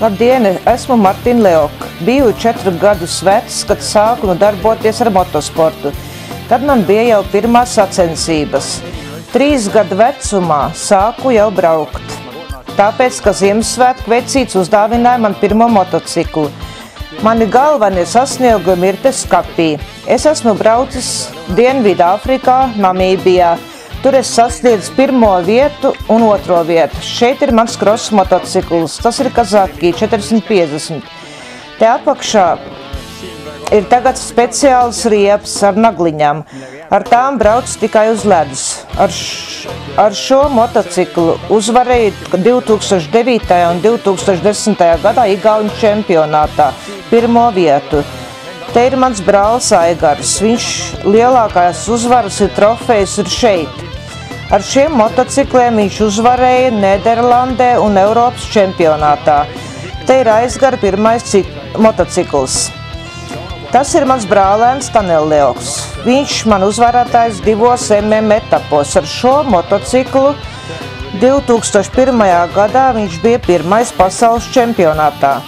Labdien, esmu Martina Leoka. Biju 4 gadus vecs, kad sāku darboties ar motosportu. Tad man bija jau pirmās sacensības. 3 gadu vecumā sāku jau braukt. Tāpēc, ka Ziemassvētku vecīts uzdāvināja man pirmo motociklu. Mani galvenie sasniegumi ir te skapī. Es esmu braucis Dienvidāfrikā, Namībijā. Tur es sasniedzu 1. vietu un 2. vietu. Šeit ir mans cross motocikls. Tas ir Kazaki 450. Te apakšā ir tagad speciāls riepas ar nagliņām. Ar tām brauc tikai uz ledus. Ar šo motociklu uzvarēju 2009. un 2010. gadā Igauņu čempionātā 1. vietu. Te ir mans brālis Aigars. Viņš lielākās uzvaras ir trofejs ir šeit. Ar šiem motocikliem viņš uzvarēja Nederlandē un Eiropas čempionātā. Te ir Aizgara pirmais motocikls. Tas ir mans brālēns Tanel Leoks. Viņš man uzvarētājs 2 MM etapos. Ar šo motociklu 2001. gadā viņš bija pirmais pasaules čempionātā.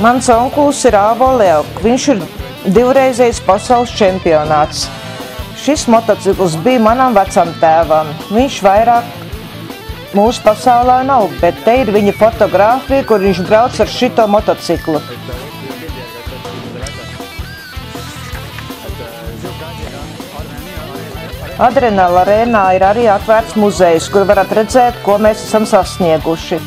Mans onkulis ir Avo Leoka. Viņš ir 2-reizējs pasaules čempionāts. Šis motocikls bija manam vecam tēvam. Viņš vairāk mūsu pasaulē nav, bet te ir viņa fotogrāfija, kur viņš brauc ar šito motociklu. Adrenal arēnā ir arī atvērts muzejs, kur varat redzēt, ko mēs esam sasnieguši.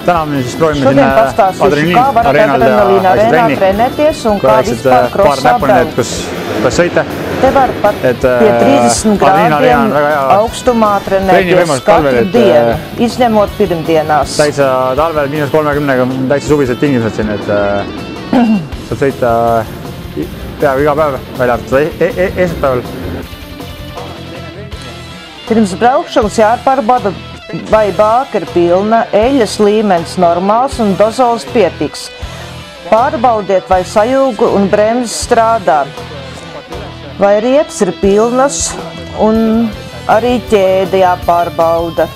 Täna me siis proovime Šodien pastāstīšu, kā varat Adrenalīna arēnā trenēties un kā vispār crossā braukt. Kus sõita. Te var pat pie 30 grādiem augstumā trenēties katru dienu, izņemot pirmdienās. Täitsa talvel -30-ga on täitsa suvised tingimused siin, et saab sõita peaaegu iga päev, välja arvatud esmaspäeval. Pirms braukšanas jāpārbauda, vai bāka ir pilna, eļļas līmenis normāls un dozols pietiks. Pārbaudiet, vai sajūgu un bremzes strādā, vai riepas ir pilnas un arī ķēde jāpārbauda.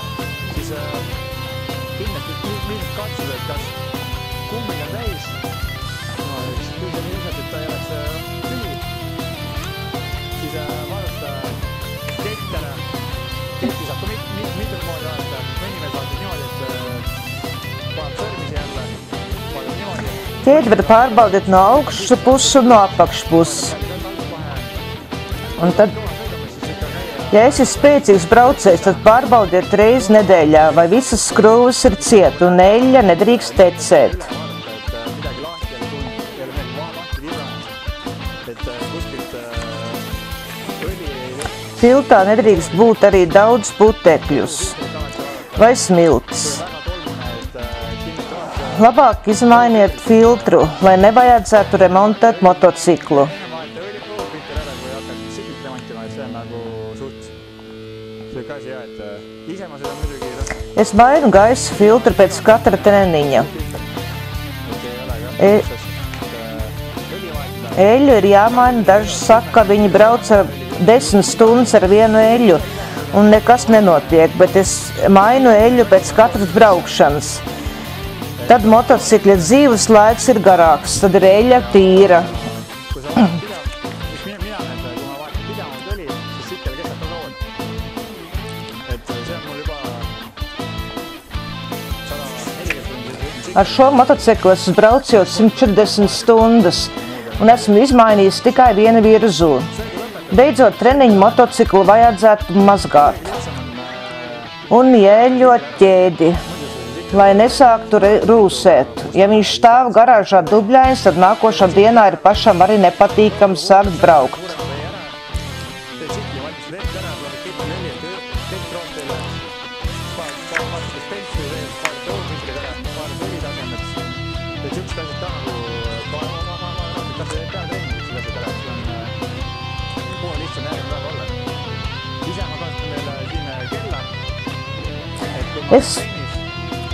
Ķēdi var pārbaudīt no augšas puses un no apakšpuses. Un tad, ja esi spēcīgs braucējs, tad pārbaudiet reizi nedēļā, vai visas skrūves ir ciet un eļļa nedrīkst tecēt. Filtrā nedrīkst būt arī daudz putekļus vai smiltis. Labāk izmainiet filtru, lai nevajadzētu remontēt motociklu. Es mainu gaisa filtru pēc katra treniņa. Eļļu ir jāmaina, daži saka, ka viņi brauc ar 10 stundas ar vienu eļļu un nekas nenotiek, bet es mainu eļļu pēc katras braukšanas. Tad motocikļa dzīves laiks ir garāks, tad ir eļļa tīra. Ar šo motociklu esmu braucis jau 140 stundas un esmu izmainījis tikai vienu virzu. Beidzot treniņu motociklu vajadzētu mazgāt un ieļot ķēdi, lai nesāktu rūsēt. Ja viņš stāv garāžā dubļains, tad nākošā dienā ir pašam arī nepatīkami sākt braukt.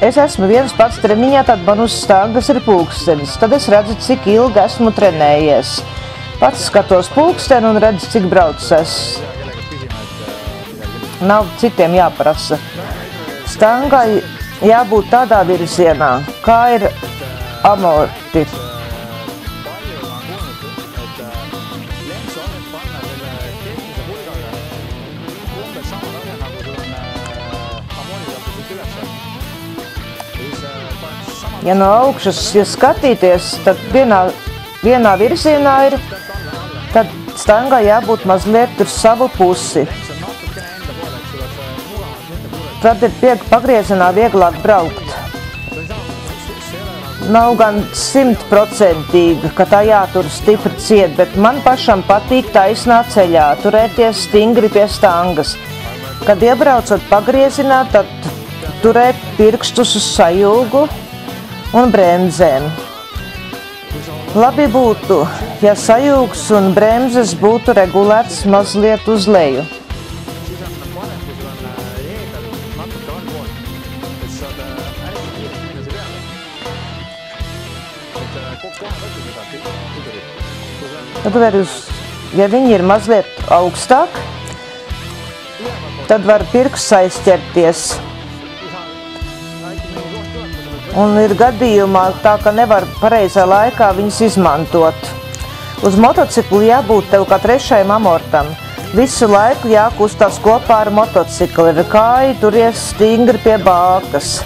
Es esmu viens pats treniņā, tad man uz stāgas ir pulkstenis. Tad es redzu, cik ilgi esmu trenējies. Pats skatos pulksteni un redz, cik braucis es. Nav citiem jāprasa. Stangai jābūt tādā virzienā, kā ir amorti. Ja no augšas, ja skatīties, tad vienā virzienā ir, tad stangai jābūt mazliet uz savu pusi. Tad ir pagriezienā vieglāk braukt. Nav gan 100%, ka tā jātur stipri ciet, bet man pašam patīk taisnā ceļā, turēties stingri pie stangas. Kad iebraucot pagriezienā, tad turēt pirkstus uz sajūgu un bremzēm. Labi būtu, ja sajūgs un bremzes būtu regulēts mazliet uz leju. Tad ja viņi ir mazliet augstāk, tad var pirksts aizķerties. Un ir gadījumā tā, ka nevar pareizā laikā viņus izmantot. Uz motociklu jābūt tev kā trešajam amortam. Visu laiku jākustās kopā ar motociklu, ir kāji turies stingri pie bākas.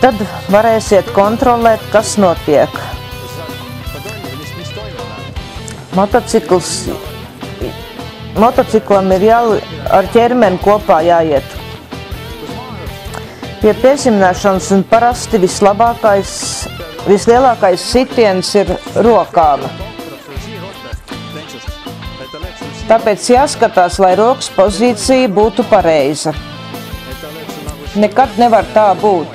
Tad varēsiet kontrolēt, kas notiek. Motociklam ir ar ķermeni kopā jāiet. Pie piezemināšanas un parasti vislielākais sitiens ir rokām. Tāpēc jāskatās, lai rokas pozīcija būtu pareiza. Nekad nevar tā būt.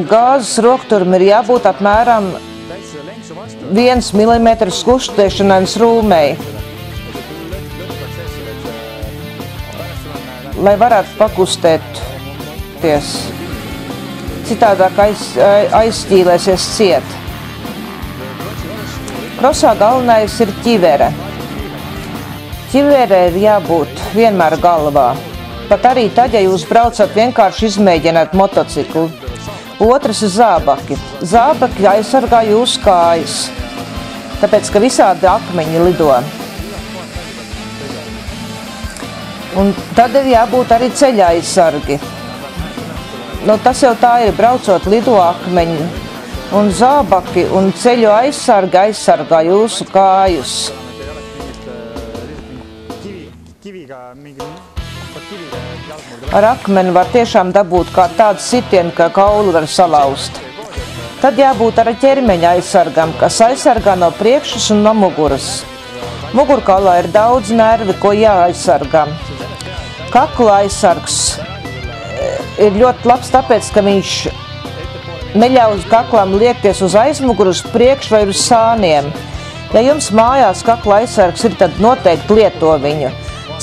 Gāzes rokturim ir jābūt apmēram 1 mm kustēšanas rūmei, lai varētu pakustēties. Citādāk aizķīlēsies ciet. Krosā galvenais ir ķivere. Ķivere ir jābūt vienmēr galvā. Pat arī tad, ja jūs braucat vienkārši izmēģināt motociklu. Otrs ir zābaki. Zābaki aizsargā jūsu kājas, tāpēc, ka visādi akmeņi lido. Un tad ir jābūt arī ceļa aizsargi. Tas jau tā ir, braucot lido akmeņi. Un zābaki un ceļu aizsargi aizsargā jūsu kājus. Ar akmeni var tiešām dabūt kā tādu sitienu, ka kaulu var salauzt. Tad jābūt ar ķermeņa aizsargam, kas aizsargā no priekšas un no muguras. Mugurkaulā ir daudz nervi, ko jāaizsargā. Kakla aizsargs ir ļoti labs, tāpēc, ka viņš neļauj kaklam liekties uz aizmuguru, uz priekšu vai uz sāniem. Ja jums mājās kakla aizsargs ir, tad noteikti lieto viņu.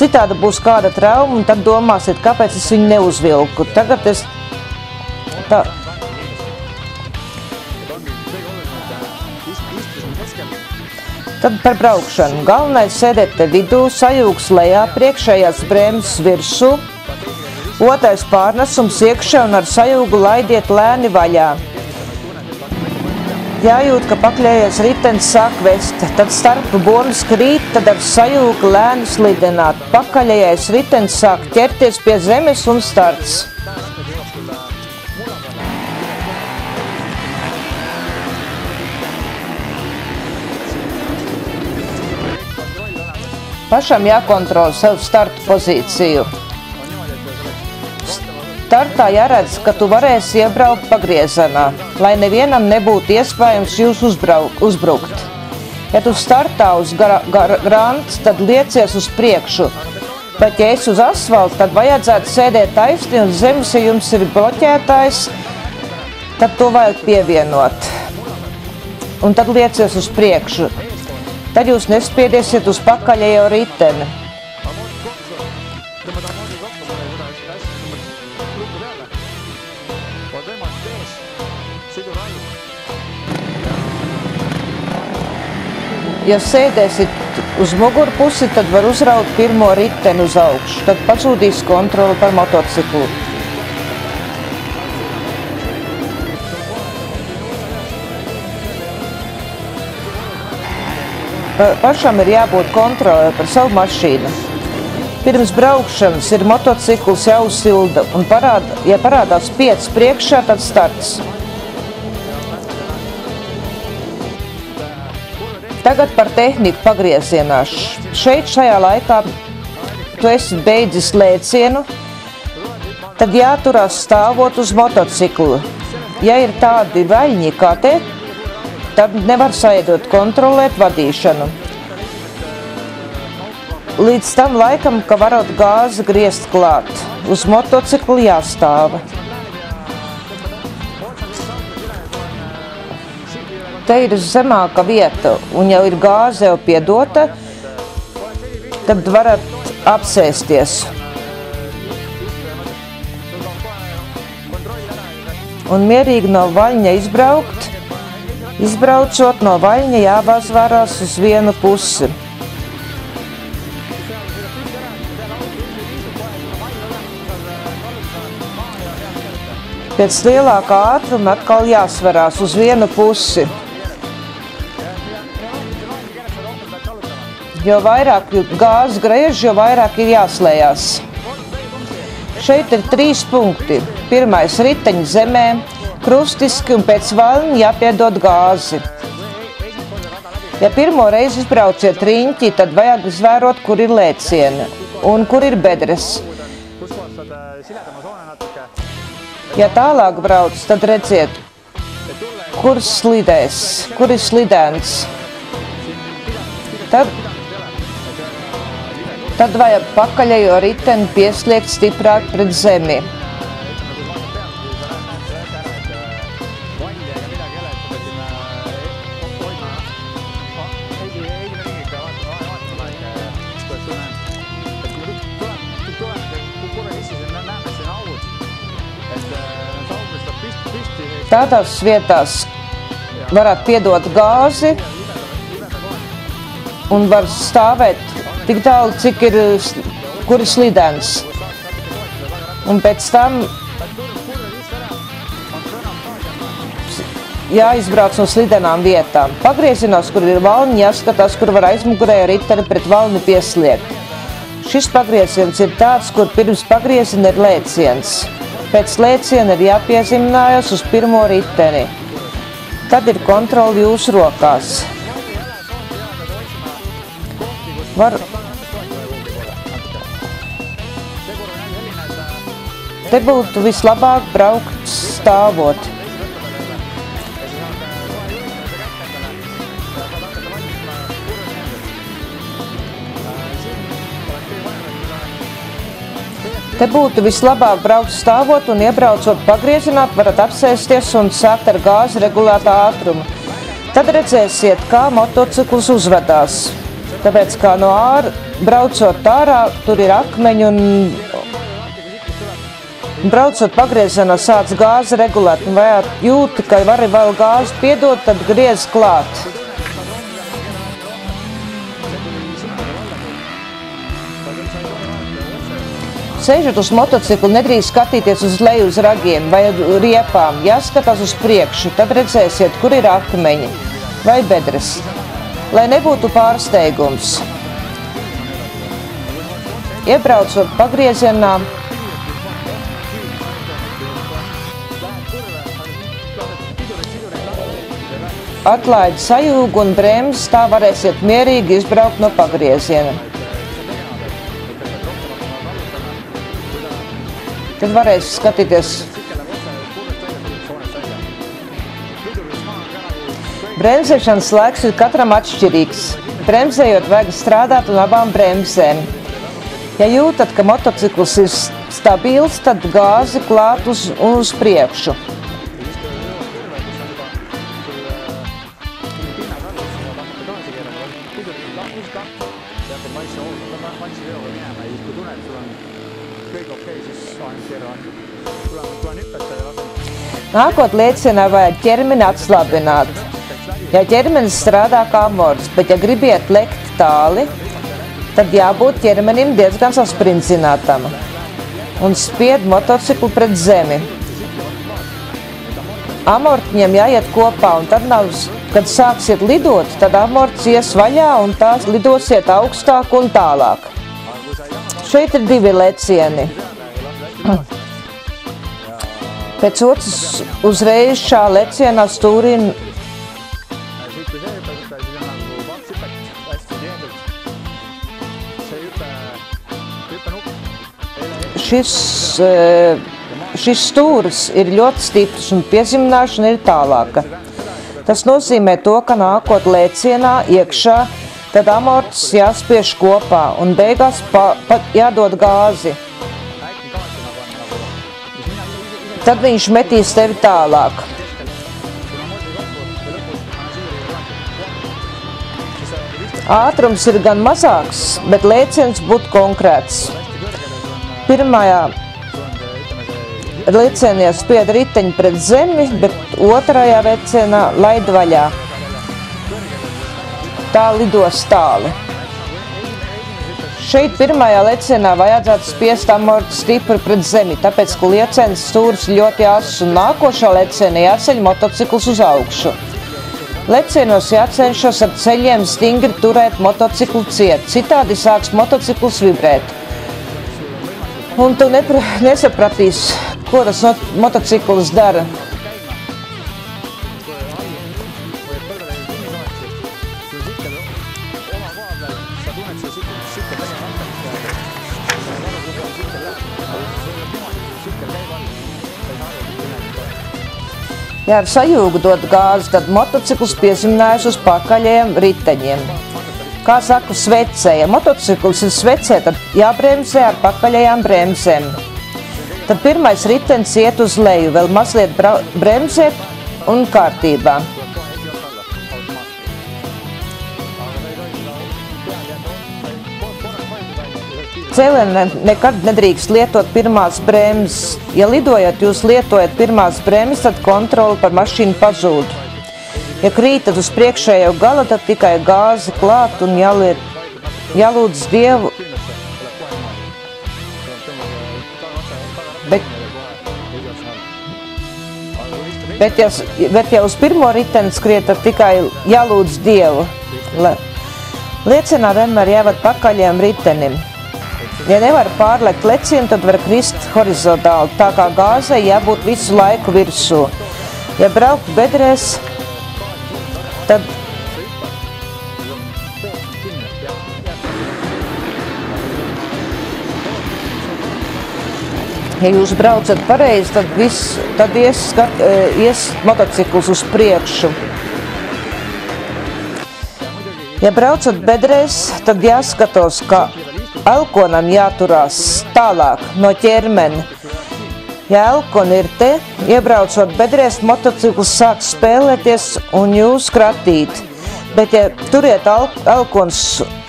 Citādi būs kāda trauma, un tad domāsiet, kāpēc es viņu neuzvilku. Tagad es tā. Tad par braukšanu. Galvenais sēdēt te vidū, sajūgs lejā, priekšējās bremzes virsū, otrais pārnesums iekšā un ar sajūgu laidiet lēni vaļā. Jājūt, ka pakļējies ritenis sāk vest, tad starp bonas krīt, tad ar sajūgu lēni slidināt. Pakaļējais ritenis sāk ķerties pie zemes un starts. Pašam jākontrolē sev startu pozīciju. Startā jāredz, ka tu varēsi iebraukt pagriezienā, lai nevienam nebūtu iespējams jūs uzbrukt. Ja tu startā uz grants, tad liecies uz priekšu, bet ja esi uz asfalta, tad vajadzētu sēdēt taisni un zemes, ja jums ir bloķētājs, tad to vajag pievienot. Un tad liecies uz priekšu. Tad jūs nespiediesiet uz pakaļējo riteni. Ja sēdēsit uz mugurpusi, tad var uzraut pirmo riteni uz augšu. Tad pazūdīs kontroli par motociklu. Pašam ir jābūt kontrolē par savu mašīnu. Pirms braukšanas ir motocikls jāuzsilda un ja parādās 5 priekšā, tad starts. Tagad par tehniku pagriezienā. Šajā laikā tu esi beidzis lēcienu, tad jāturās stāvot uz motociklu. Ja ir tādi vaļņi kā te, tad nevar saidot kontrolēt vadīšanu. Līdz tam laikam, ka varot gāzi griezt klāt. Uz motociklu jāstāva. Te ir zemāka vieta, un jau ir gāze jau piedota, tad varat apsēsties. Un mierīgi no vaļņa izbraukt. Izbraucot no vaļņa jābāzvārās uz vienu pusi. Pēc lielākā ātruma atkal jāsverās uz vienu pusi. Jo vairāk gāzi griež, jo vairāk ir jāslējās. Šeit ir 3 punkti. Pirmais riteņi zemē, krustiski un pēc vaļņa jāpiedod gāzi. Ja pirmo reizi izbrauciet riņķi, tad vajag izvērot, kur ir lēcieni un kur ir bedres. Ja tālāk brauc, tad redziet, kur slidēs, kur ir slidens. Tad vajag pakaļējo riteni piesliegt stiprāk pret zemi. Tādās vietās varat piedot gāzi un var stāvēt tik tālu, cik ir, kur ir slidens. Un pēc tam jāizbrauc no slidenām vietām. Pagriezienās, kur ir valni, jāskatās, kur var aizmugurējo riteni pret valni piesliegt. Šis pagrieziens ir tāds, kur pirms pagrieziena ir lēciens. Pēc lēciena ir jāpiezīminājas uz pirmo riteni. Tad ir kontroli jūsu rokās. Te būtu vislabāk braukt stāvot. Te būtu vislabāk braukt stāvot un iebraucot pagriezienā, varat apsēsties un sākt ar gāzi regulētā ātruma. Tad redzēsiet, kā motocikls uzvedās. Tāpēc, kā no braucot ārā, tur ir akmeņi un braucot pagriezienā sāc gāzi regulēt. Un vai jūti, ka vari vēl gāzi piedot, tad griez klāt. Sēžot uz motociklu, nedrīkst skatīties uz leju uz ragiem vai riepām. Jāskatās uz priekšu, tad redzēsiet, kur ir akmeņi vai bedres, lai nebūtu pārsteigums. Iebraucot pagriezienā, atlaid sajūgu un bremzes, tā varēsiet mierīgi izbraukt no pagrieziena. Tad varēs skatīties. Bremzēšanas laiks ir katram atšķirīgs. Bremzējot vajag strādāt un abām bremzēm. Ja jūtat, ka motocikls ir stabils, tad gāzi klāt uz priekšu. Nākot lēcienā vajag ķermeni atslābināt. Ja ķermenis strādā kā amorts, bet ja gribiet lekt tāli, tad jābūt ķermenim diezgan sasprindzinātam un spied motociklu pret zemi. Amortiņiem jāiet kopā, un tad, kad sāksiet lidot, tad amorts ies vaļā un tās lidosiet augstāk un tālāk. Šeit ir 2 lecieni. Pēc otras uzreiz šā lecienā stūrī šis stūris ir ļoti stiprs un piezemināšana ir tālāka. Tas nozīmē to, ka nākot lēcienā iekšā, tad amorts jāspiež kopā un beigās jādod gāzi. Tad viņš metīs tevi tālāk. Ātrums ir gan mazāks, bet lēciens būtu konkrēts. Pirmajā lēcienā spied riteņi pret zemi, bet otrajā lēcienā laid vaļā. Tā lidos tāli. Šeit pirmajā lēcienā vajadzētu spiest amortu stipri pret zemi, tāpēc, ka lēcienas stūris ļoti ass un nākošā lēcienā jāceļ motocikls uz augšu. Lēcienos jācenšas ar ceļiem stingri turēt motociklu ciet, citādi sāks motocikls vibrēt. Un tu nesapratīsi, ko tas motocikls dara. Ja ar sajūgu dod gāzi, tad motocikls piezeminājas uz pakaļējiem riteņiem. Kā saku, svecē. Ja motocikls ir svecē, tad jābremzē ar pakaļējām bremzēm. Tad pirmais ritenis iet uz leju, vēl mazliet bremzēt un kārtībā. Cēlienā nekad nedrīkst lietot pirmās bremzes. Ja lidojat, jūs lietojat pirmās bremzes, tad kontrole par mašīnu pazūd. Ja krītat uz priekšējo gala, tad tikai gāzi klāt un jālūdz Dievu. Bet ja uz pirmo riteni skriet, tad tikai jālūdz Dievu. Lēcienā vienmēr jāvad pakaļiem ritenim. Ja nevar pārlekt lecienu, tad var krist horizontāli, tā kā gāzei jābūt visu laiku virsū. Ja braukt bedrēs, tad ja jūs braucat pareizi, tad ies motocikls uz priekšu. Ja braucat bedrēs, tad jāskatos, ka elkonam jāturās tālāk no ķermeni. Ja elkoni ir te, iebraucot bedrēs, motocikls sāk spēlēties un jūs kratīt. Bet ja turiet elkons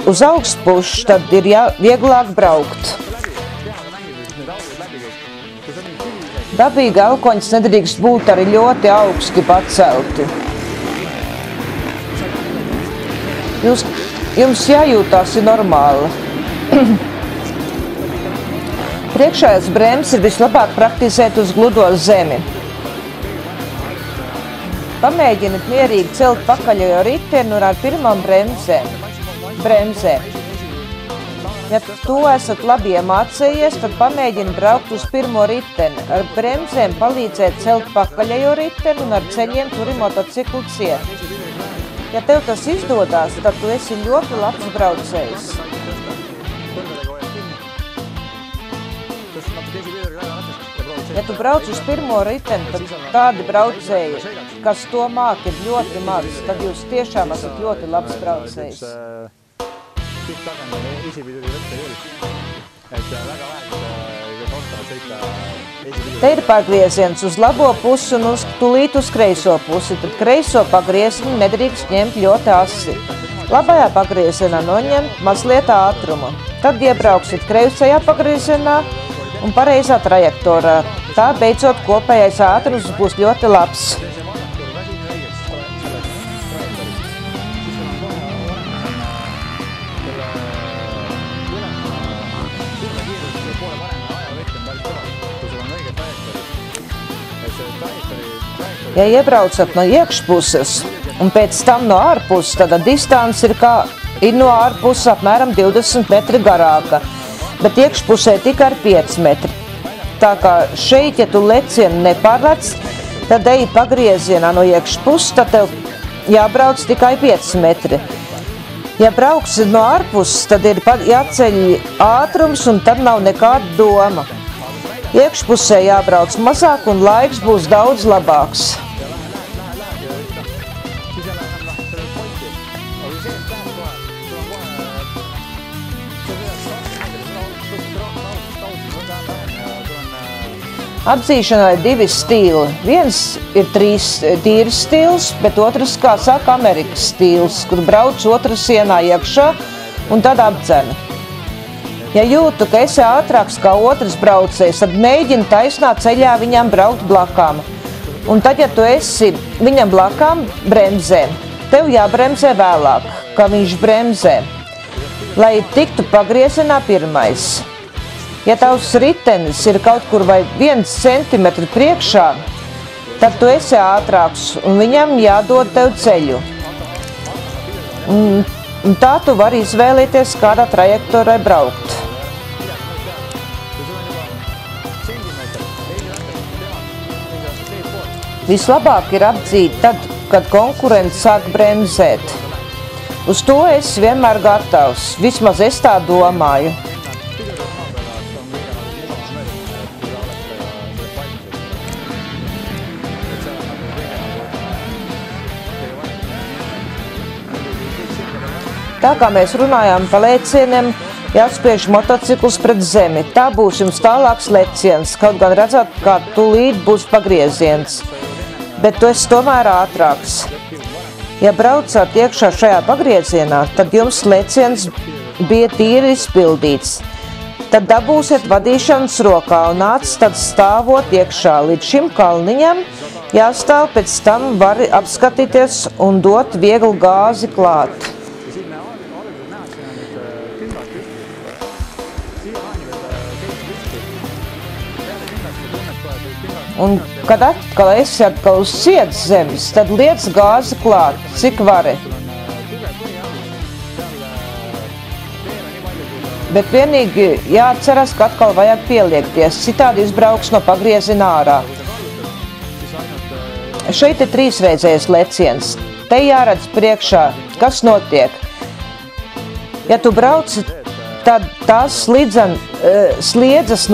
uz augstpušu, tad ir vieglāk braukt. Dabīgi elkoņas nedrīkst būt arī ļoti augsti pacelti. Jums jājūtās ir normāli. Priekšējās bremzes ir vislabāk praktizēt uz gludo zemi. Pamēģiniet mierīgi celt pakaļējo riteni un ar pirmām bremzē. Ja to esat labi iemācējies, tad pamēģini braukt uz pirmo riteni. Ar bremzēm palīdzēt celt pakaļējo riteni un ar ceļiem turi motociklu ciet. Ja tev tas izdodās, tad tu esi ļoti labs braucējs. Ja tu brauc uz pirmo riteni, tad tādi braucēji, kas to māk, ir ļoti maz, tad jūs tiešām esat ļoti labs braucējs. Te ir pagrieziens uz labo pusi un tūlīt uz kreiso pusi, tad kreiso pagriezienu nedrīkst ņemt ļoti asi. Labajā pagriezienā noņemt mazliet ātrumu. Tad iebrauksit kreisajā pagriezienā, un pareizā trajektorā. Tā beidzot kopējais ātrums būs ļoti labs. Ja iebraucat no iekšpuses un pēc tam no ārpuses, tad distance ir no ārpuses apmēram 20 metri garāka, bet iekšpusē tikai ar 5 metri. Tā kā šeit, ja tu lecienu nepārlec, tad eji pagriezienā no iekšpuses, tad tev jābrauc tikai 5 metri. Ja brauksi no ārpuses, tad ir jāceļ ātrums un tad nav nekāda doma. Iekšpusē jābrauc mazāk un laiks būs daudz labāks. Atzīšanai ir 2 stili. Viens ir 3 tīrs stils, bet otrs, kā saka, Amerikas stils, kur brauc otra sienā iekšā un tad apdzen. Ja jūtu, ka esi ātrāks kā otrs braucējs, tad mēģini taisnā ceļā viņam braukt blakām. Un tad, ja tu esi viņam blakām, bremzē. Tev jābremzē vēlāk, kā viņš bremzē, lai tiktu pagriezienā pirmais. Ja tavs ritenis ir kaut kur vai 1 centimetru priekšā, tad tu esi ātrāks un viņam jādod tev ceļu. Un tā tu vari izvēlēties, kādā trajektorijā braukt. Vislabāk ir apdzīt tad, kad konkurents sāk bremzēt. Uz to es vienmēr gatavs, vismaz es tā domāju. Tā kā mēs runājām pa lēcieniem, jāspiež motocikls pret zemi. Tā būs jums tālāks lēciens, kaut gan redzat, kā tūlīt būs pagrieziens. Bet tu esi tomēr ātrāks. Ja braucat iekšā šajā pagriezienā, tad jums lēciens bija tīri izpildīts. Tad dabūsiet vadīšanas rokā un nāc tad stāvot iekšā. Līdz šim kalniņam jāstāv, pēc tam var apskatīties un dot vieglu gāzi klāt. Un, kad atkal esi uz sietas zemes, tad liec gāzi klāt, cik vari. Bet vienīgi jāatceras, ka atkal vajag pieliekties, citādi izbrauks no pagrieziena ārā. Šeit ir 3-reizējs leciens. Te jāredz priekšā, kas notiek. Ja tu brauci, tad tās sliedzas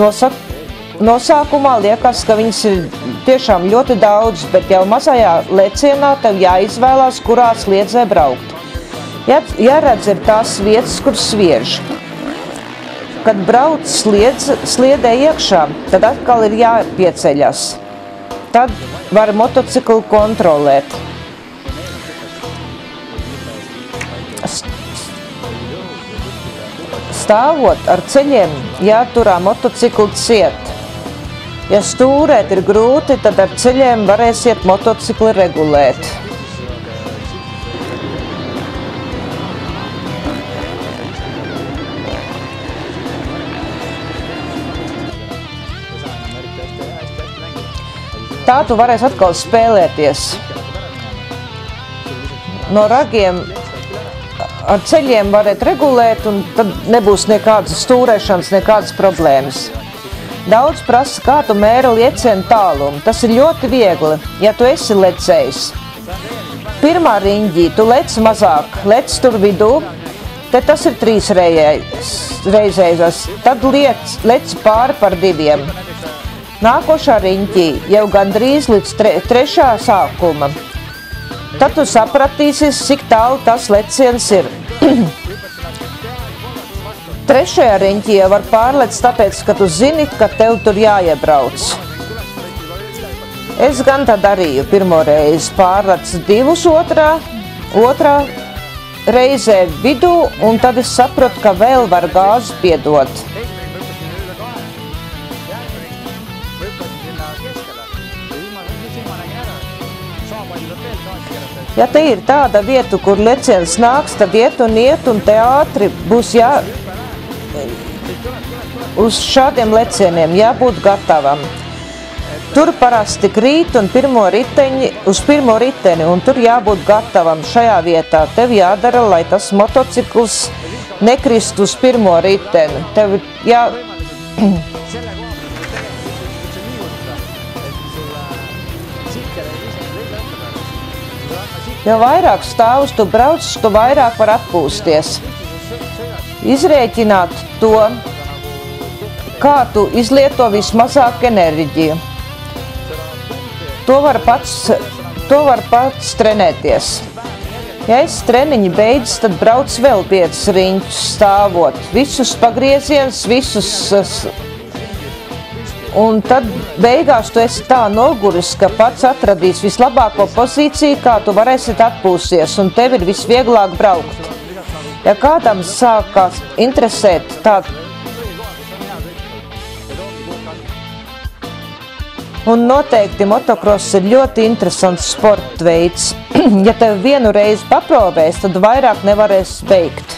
nosākumā liekas, ka viņas ir tiešām ļoti daudz, bet jau mazajā lecienā tev jāizvēlās, kurā sliedzē braukt. Jāredz ir tās vietas, kur sviež. Kad brauc sliedē iekšā, tad atkal ir jāpieceļas. Tad var motociklu kontrolēt. Stāvot ar ceļiem jāturā motociklu ciet. Ja stūrēt ir grūti, tad ar ceļiem varēsiet motocikli regulēt. Tā tu varēsi atkal spēlēties. No ragiem ar ceļiem varat regulēt, un tad nebūs nekādas stūrēšanas, nekādas problēmas. Daudz prasa, kā tu mēri lecienu tālumu. Tas ir ļoti viegli, ja tu esi lecējis. Pirmā riņģī tu lec mazāk, lec tur vidū, te tas ir 3 reizēs, tad lec pāri par 2. Nākošā riņķī jau gandrīz līdz 3. sākuma. Tad tu sapratīsies, cik tālu tas leciens ir. 3. riņķī jau var pārlec, tāpēc, ka tu zini, ka tev tur jāiebrauc. Es gan tā darīju pirmo reizi, pārlecu 2 otrā reizē vidū, un tad es sapratu, ka vēl var gāzi piedot. Ja te ir tāda vieta, kur leciens nāks, tad iet, un te ātri būs uz šādiem lecieniem jābūt gatavam. Tur parasti krīt un uz pirmo riteni, un tur jābūt gatavam šajā vietā. Tev jādara, lai tas motocikls nekrist uz pirmo riteni. Tev Jo vairāk stāvus tu brauc, tu vairāk var atpūsties. Izrēķināt to, kā tu izlieto vismazāk enerģiju. To var pats trenēties. Ja es treniņi beidz, tad brauc vēl 5 riņķus stāvot. Visus pagriezienus, un tad beigās tu esi tā noguris, ka pats atradīs vislabāko pozīciju, kā tu varēsi atpūsties, un tev ir visvieglāk braukt. Ja kādam sākās interesēt un noteikti motocross ir ļoti interesants sporta veids. Ja tev vienu reizi paprovēs, tad vairāk nevarēs beigt.